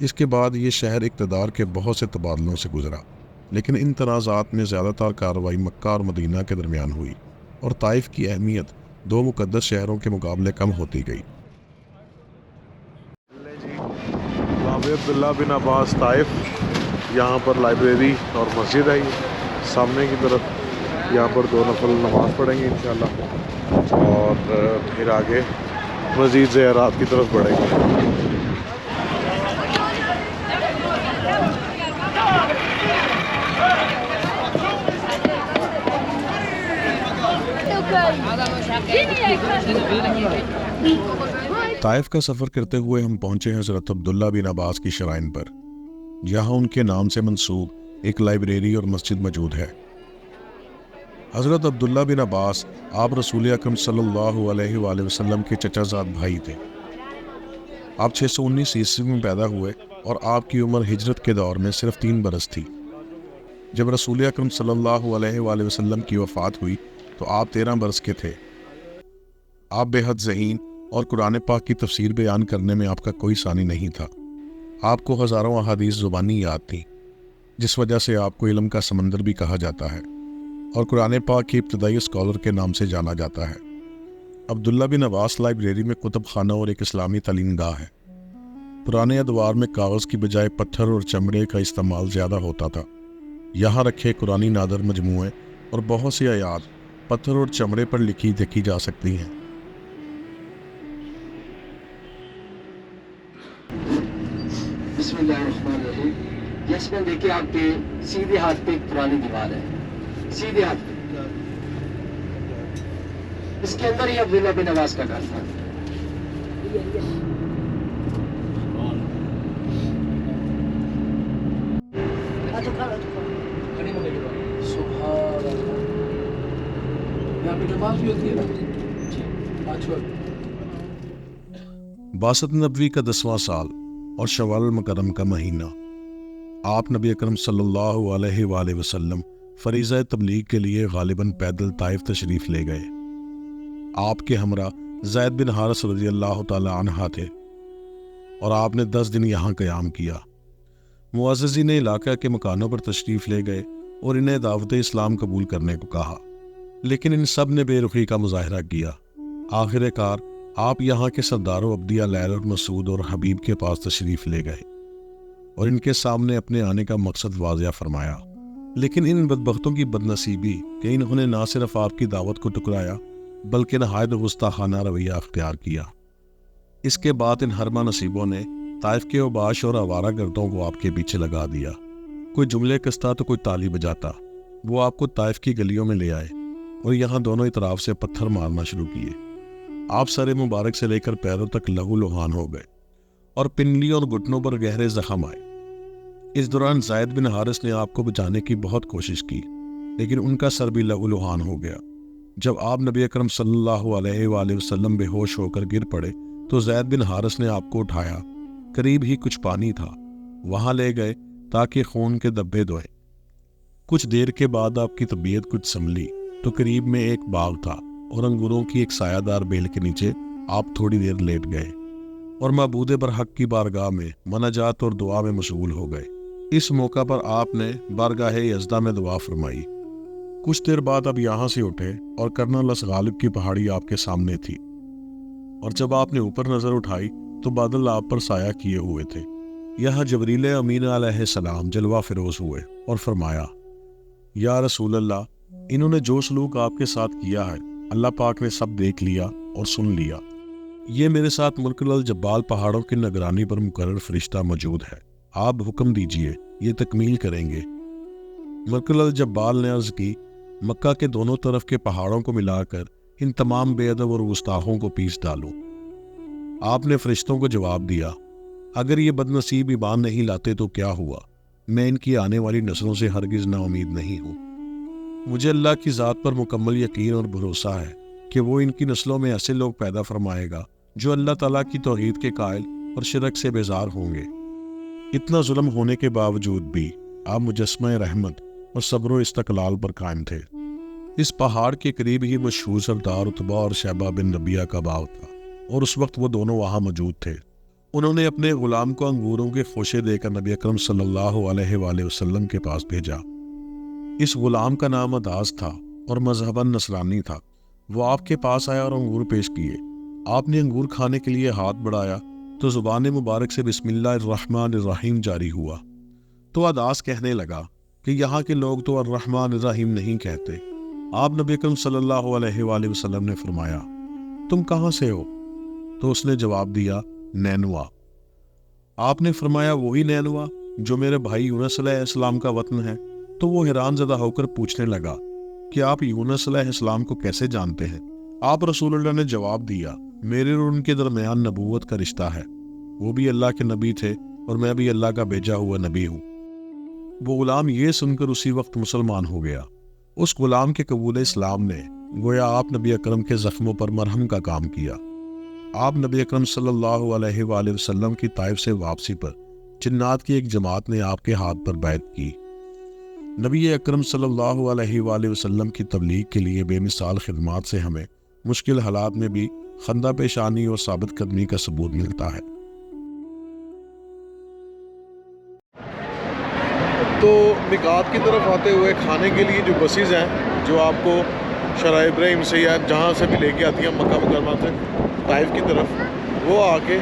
اس کے بعد یہ شہر اقتدار کے بہت سے تبادلوں سے گزرا، لیکن ان تنازعات میں زیادہ تر کارروائی مکہ اور مدینہ کے درمیان ہوئی، اور طائف کی اہمیت دو مقدس شہروں کے مقابلے کم ہوتی گئی۔ جامع عبداللہ بن عباس طائف، یہاں پر لائبریری اور مسجد ہے، سامنے کی طرف یہاں پر 2 نفل نماز پڑھیں گے انشاءاللہ، اور پھر آگے مزید زیارات کی طرف بڑھیں گے۔ طائف کا سفر کرتے ہوئے ہم پہنچے حضرت عبداللہ بن عباس کی شرائن پر، جہاں ان کے نام سے منسوب ایک لائبریری اور مسجد موجود ہے۔ حضرت عبداللہ بن عباس آپ رسول اکرم صلی اللہ علیہ وآلہ وسلم کے چچا زاد بھائی تھے۔ آپ 619 عیسوی میں پیدا ہوئے اور آپ کی عمر ہجرت کے دور میں صرف 3 برس تھی۔ جب رسول اکرم صلی اللہ علیہ وآلہ وسلم کی وفات ہوئی تو آپ 13 برس کے تھے۔ آپ بے حد ذہین اور قرآن پاک کی تفسیر بیان کرنے میں آپ کا کوئی ثانی نہیں تھا۔ آپ کو ہزاروں احادیث زبانی یاد تھیں، جس وجہ سے آپ کو علم کا سمندر بھی کہا جاتا ہے، اور قرآن پاک کی ابتدائی اسکالر کے نام سے جانا جاتا ہے۔ عبداللہ بن عباس لائبریری میں کتب خانہ اور ایک اسلامی تعلیم گاہ ہے۔ پرانے ادوار میں کاغذ کی بجائے پتھر اور چمڑے کا استعمال زیادہ ہوتا تھا۔ یہاں رکھے قرآنی نادر مجموعے اور بہت سی آیات پتھر اور چمڑے پر لکھی دیکھی جا سکتی ہیں۔ بسم اللہ الرحمن الرحیم۔ یس میں دیکھیں آپ کے سیدھے ہاتھ پہ ایک پرانی دیوار ہے، سیدھے ہاتھ پہ، اس کے اندر ہی عبداللہ بن عباس کا گھر تھا۔ بعثت نبوی کا 10واں سال اور شوال المکرم کا مہینہ، آپ نبی اکرم صلی اللہ علیہ وآلہ وسلم فریضہ تبلیغ کے لیے غالباً پیدل طائف تشریف لے گئے۔ آپ کے ہمراہ زید بن حارث رضی اللہ تعالی عنہ تھے، اور آپ نے 10 دن یہاں قیام کیا۔ معززین علاقہ کے مکانوں پر تشریف لے گئے اور انہیں دعوت اسلام قبول کرنے کو کہا، لیکن ان سب نے بے رخی کا مظاہرہ کیا۔ آخر کار آپ یہاں کے سرداروں عبدیہ لیل اور مسعود اور حبیب کے پاس تشریف لے گئے اور ان کے سامنے اپنے آنے کا مقصد واضح فرمایا، لیکن ان بدبختوں کی بدنصیبی کہ انہوں نے نہ صرف آپ کی دعوت کو ٹکرایا بلکہ نہایت گستاخانہ رویہ اختیار کیا۔ اس کے بعد ان حرمہ نصیبوں نے طائف کے اوباش اور آوارہ گردوں کو آپ کے پیچھے لگا دیا۔ کوئی جملے کستا تو کوئی تالی بجاتا۔ وہ آپ کو طائف کی گلیوں میں لے آئے اور یہاں دونوں اطراف سے پتھر مارنا شروع کیے۔ آپ سر مبارک سے لے کر پیروں تک لہو لہان ہو گئے اور پنڈلیوں اور گھٹنوں پر گہرے زخم آئے۔ اس دوران زید بن حارث نے آپ کو بچانے کی بہت کوشش کی، لیکن ان کا سر بھی لہو لہان ہو گیا۔ جب آپ نبی اکرم صلی اللہ علیہ وآلہ وسلم بے ہوش ہو کر گر پڑے تو زید بن حارث نے آپ کو اٹھایا، قریب ہی کچھ پانی تھا، وہاں لے گئے تاکہ خون کے دھبے دھوئیں۔ کچھ دیر کے بعد آپ کی طبیعت کچھ سنبھلی تو قریب میں ایک باغ تھا اور انگوروں کی ایک سایہ دار بیل کے نیچے آپ تھوڑی دیر لیٹ گئے اور معبود برحق کی بارگاہ میں مناجات اور دعا میں مشغول ہو گئے۔ اس موقع پر آپ نے بارگاہ یزدہ میں دعا فرمائی۔ کچھ دیر بعد اب یہاں سے اٹھے اور کرنل لس غالب کی پہاڑی آپ کے سامنے تھی، اور جب آپ نے اوپر نظر اٹھائی تو بادل آپ پر سایہ کیے ہوئے تھے۔ یہاں جبریل امین علیہ السلام جلوہ فروز ہوئے اور فرمایا، یا رسول اللہ، انہوں نے جو سلوک آپ کے ساتھ کیا ہے اللہ پاک نے سب دیکھ لیا اور سن لیا۔ یہ میرے ساتھ ملکل الجبال پہاڑوں کی نگرانی پر مقرر فرشتہ موجود ہے، آپ حکم دیجئے، یہ تکمیل کریں گے۔ ملکل الجبال نے عرض کی، مکہ کے دونوں طرف کے پہاڑوں کو ملا کر ان تمام بے ادب اور گستاخوں کو پیس ڈالو۔ آپ نے فرشتوں کو جواب دیا، اگر یہ بدنصیب ایمان نہیں لاتے تو کیا ہوا، میں ان کی آنے والی نسلوں سے ہرگز نا امید نہیں ہوں۔ مجھے اللہ کی ذات پر مکمل یقین اور بھروسہ ہے کہ وہ ان کی نسلوں میں ایسے لوگ پیدا فرمائے گا جو اللہ تعالیٰ کی توحید کے قائل اور شرک سے بیزار ہوں گے۔ اتنا ظلم ہونے کے باوجود بھی آپ مجسمہ رحمت اور صبر و استقلال پر قائم تھے۔ اس پہاڑ کے قریب ہی مشہور سردار عتبہ اور شیبہ بن ربیعہ کا باغ تھا، اور اس وقت وہ دونوں وہاں موجود تھے۔ انہوں نے اپنے غلام کو انگوروں کے خوشے دے کر نبی اکرم صلی اللہ علیہ وآلہ وسلم کے پاس بھیجا۔ اس غلام کا نام عداس تھا اور مذہباً نصرانی تھا۔ وہ آپ کے پاس آیا اور انگور پیش کیے۔ آپ نے انگور کھانے کے لیے ہاتھ بڑھایا تو زبان مبارک سے بسم اللہ الرحمن الرحیم جاری ہوا۔ تو عداس کہنے لگا کہ یہاں کے لوگ تو الرحمن الرحیم نہیں کہتے۔ آپ نبی اکرم صلی اللہ علیہ وآلہ وسلم نے فرمایا تم کہاں سے ہو؟ تو اس نے جواب دیا نینوا۔ آپ نے فرمایا وہی نینوا جو میرے بھائی یونس علیہ السلام کا وطن ہے؟ تو وہ حیران زدہ ہو کر پوچھنے لگا کہ آپ یونس علیہ السلام کو کیسے جانتے ہیں؟ آپ رسول اللہ نے جواب دیا میرے اور ان کے درمیان نبوت کا رشتہ ہے، وہ بھی اللہ کے نبی تھے اور میں بھی اللہ کا بھیجا ہوا نبی ہوں۔ وہ غلام یہ سن کر اسی وقت مسلمان ہو گیا۔ اس غلام کے قبول اسلام نے گویا آپ نبی اکرم کے زخموں پر مرہم کا کام کیا۔ آپ نبی اکرم صلی اللہ علیہ وآلہ وسلم کی طائف سے واپسی پر جنات کی ایک جماعت نے آپ کے ہاتھ پر بیعت کی۔ نبی اکرم صلی اللہ علیہ وآلہ وسلم کی تبلیغ کے لیے بے مثال خدمات سے ہمیں مشکل حالات میں بھی خندہ پیشانی اور ثابت قدمی کا ثبوت ملتا ہے۔ تو میقات کی طرف آتے ہوئے کھانے کے لیے جو بسیز ہیں جو آپ کو شارع ابراہیم سے یا جہاں سے بھی لے کے آتی ہیں مکہ مکرمہ سے طائف کی طرف، وہ آ کے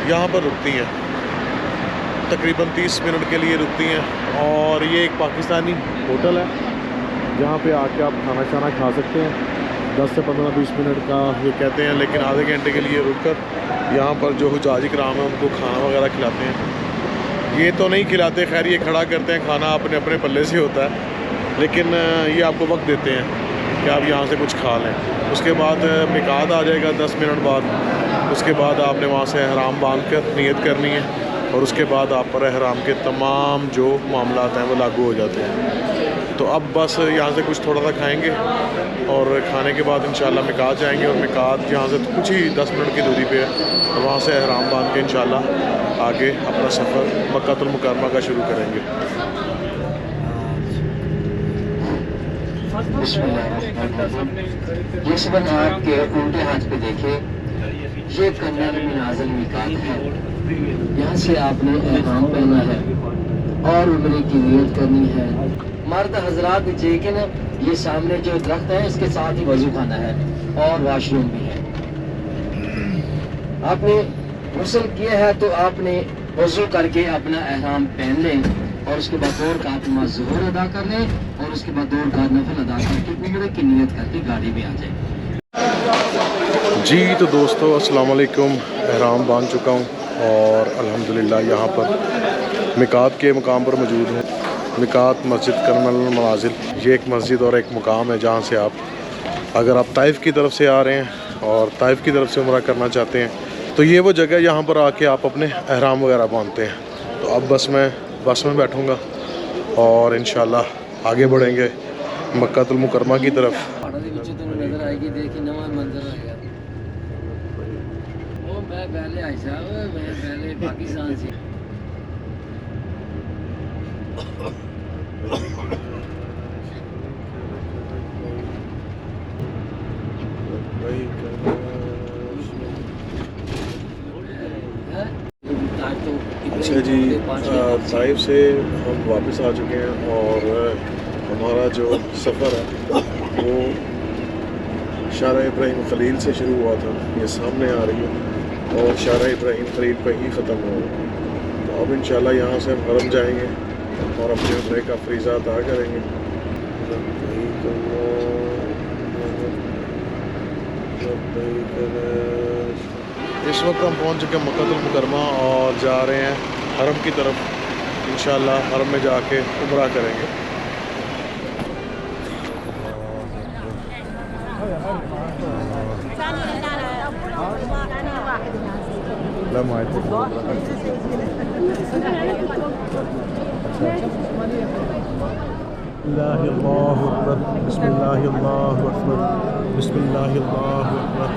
یہاں پر رکتی ہیں، تقریباً 30 منٹ کے لیے رکتی ہیں۔ اور یہ ایک پاکستانی ہوٹل ہے جہاں پہ آ کے آپ کھانا شانا کھا سکتے ہیں۔ 10 سے 15-20 منٹ کا یہ کہتے ہیں، لیکن آدھے گھنٹے کے لیے رک کر یہاں پر جو حجاج کرام ہیں ان کو کھانا وغیرہ کھلاتے ہیں۔ یہ تو نہیں کھلاتے، خیر یہ کھڑا کرتے ہیں، کھانا اپنے اپنے پلے سے ہوتا ہے، لیکن یہ آپ کو وقت دیتے ہیں کہ آپ یہاں سے کچھ کھا لیں۔ اس کے بعد میقات آ جائے گا 10 منٹ بعد، اس کے بعد آپ نے وہاں سے احرام باندھ کر نیت کرنی ہے، اور اس کے بعد آپ پر احرام کے تمام جو معاملات ہیں وہ لاگو ہو جاتے ہیں۔ تو اب بس یہاں سے کچھ تھوڑا سا کھائیں گے اور کھانے کے بعد انشاءاللہ میقات جائیں گے، اور میقات یہاں سے کچھ ہی 10 منٹ کی دوری پہ ہے، اور وہاں سے احرام باندھ کے انشاءاللہ آگے اپنا سفر مکہ المکرمہ کا شروع کریں گے۔ بسم اللہ الرحمن الرحیم۔ اس وقت آپ کے الٹے ہاتھ پہ دیکھیں، یہ کنر منازل میقات ہے۔ یہاں سے آپ نے احرام پہنا ہے اور عمرے کی نیت کرنی ہے۔ مرد حضرات نیچے کے نا یہ سامنے جو درخت ہے اس کے ساتھ ہی وضو خانہ ہے اور واش روم بھی ہے۔ آپ نے غسل کیا ہے تو آپ نے وضو کر کے اپنا احرام پہن لیں، اور اس کے بعد 2 رکعت نماز ظہر ادا کر لیں، اور اس کے بعد 2 رکعت نفل ادا کر کے عمرے کی نیت کر کے گاڑی میں آ جائیں۔ جی تو دوستو السلام علیکم، احرام باندھ چکا ہوں اور الحمدللہ یہاں پر میقات کے مقام پر موجود ہوں۔ میقات مسجد کرمل المنازل، یہ ایک مسجد اور ایک مقام ہے جہاں سے اگر آپ طائف کی طرف سے آ رہے ہیں اور طائف کی طرف سے عمرہ کرنا چاہتے ہیں تو یہ وہ جگہ یہاں پر آ کے آپ اپنے احرام وغیرہ باندھتے ہیں۔ تو اب بس میں بیٹھوں گا اور انشاءاللہ آگے بڑھیں گے مکہ المکرمہ کی طرف۔ نظر آئے گی، دیکھیں نواں منظر آئے گا۔ میں پہلے پاکستان سے اچھا جی، طائف سے ہم واپس آ چکے ہیں اور ہمارا جو سفر ہے وہ شارع ابراہیم خلیل سے شروع ہوا تھا، یہ سامنے آ رہی ہے، اور شارع ابراہیم خلیل پہ ہی ختم ہوا۔ تو اب انشاءاللہ یہاں سے ہم حرم جائیں گے اور اپنے عمرے کا فریضہ ادا کریں گے۔ اس وقت ہم پہنچ چکے ہیں مکہ المکرمہ اور جا رہے ہیں حرم کی طرف۔ انشاءاللہ حرم میں جا کے عمرہ کریں گے۔ اللہ اللہ اکبر، بسم اللہ اللہ اکبر، بسم اللہ اللہ اکبر۔